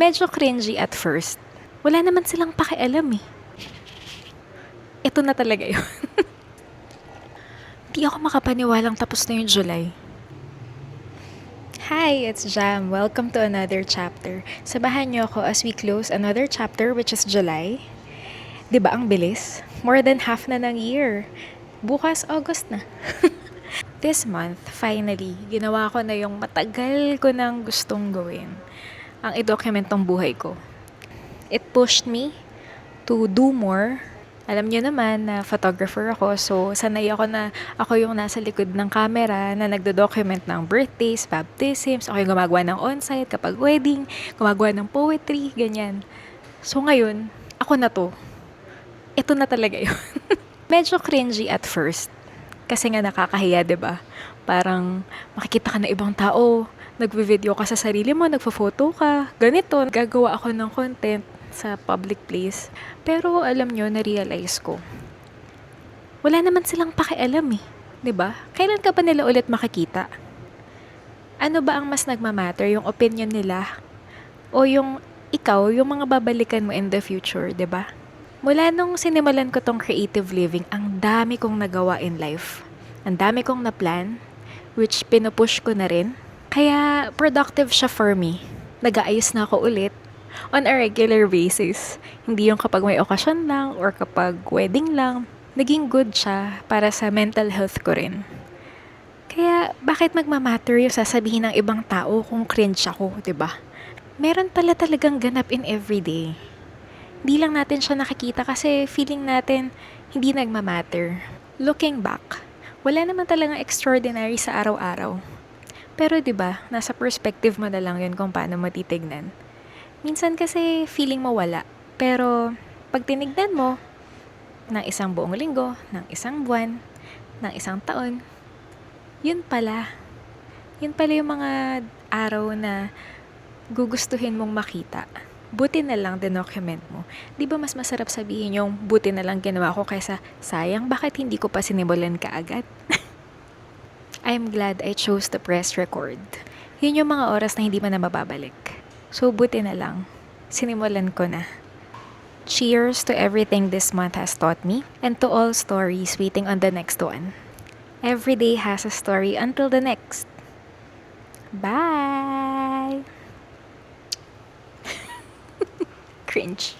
Medyo cringy at first. Wala naman silang pakialam eh. Ito na talaga yun. Di ako makapaniwalang tapos na yung July. Hi, it's Jam. Welcome to another chapter. Sabahan niyo ako as we close another chapter which is July. 'Di ba ang bilis? More than half na ng year. Bukas August na. This month, finally, ginawa ko na yung matagal ko nang gustong gawin. Ang i-document tong buhay ko. It pushed me to do more. Alam niyo naman na photographer ako, so sanay ako na ako yung nasa likod ng camera na nagdo-document ng birthdays, baptisms, ako yung gumagawa ng on-site kapag wedding, gumagawa ng poetry, ganyan. So ngayon, ako na to. Ito na talaga yun. Medyo cringy at first. Kasi nga nakakahiya, 'di ba? Parang makikita ka ng ibang tao, nagvi-video ka sa sarili mo, nagfo-photo ka, ganito, gagawa ako ng content sa public place. Pero alam nyo, na-realize ko, wala naman silang pakialam eh. 'Di ba? Kailan ka pa nila ulit makikita? Ano ba ang mas nagmamatter, yung opinion nila? O yung ikaw, yung mga babalikan mo in the future, 'di ba? Mula nung sinimulan ko tong creative living, ang dami kong nagawa in life. Ang dami kong na-plan, which pinupush ko na rin. Kaya productive siya for me. Nag-aayos na ako ulit on a regular basis. Hindi yung kapag may okasyon lang or kapag wedding lang. Naging good siya para sa mental health ko rin. Kaya bakit magmamatter yung sasabihin ng ibang tao kung cringe ako, 'di ba? Meron pala talagang ganap in everyday. Di lang natin siya nakikita kasi feeling natin hindi nagmamatter. Looking back, wala naman talagang extraordinary sa araw-araw. Pero 'di ba, nasa perspective mo na lang 'yun kung paano mo titignan. Minsan kasi feeling mo wala, pero pag tinignan mo ng isang buong linggo, ng isang buwan, ng isang taon, 'yun pala. 'Yun pala yung mga araw na gugustuhin mong makita. Buti na lang dinocument mo. Di ba mas masarap sabihin yung buti na lang ginawa ko kaysa sayang bakit hindi ko pa sinimulan kaagad? I'm glad I chose to press record. Yun yung mga oras na hindi mo na mababalik. So buti na lang. Sinimulan ko na. Cheers to everything this month has taught me and to all stories waiting on the next one. Every day has a story until the next. Bye! Cringe.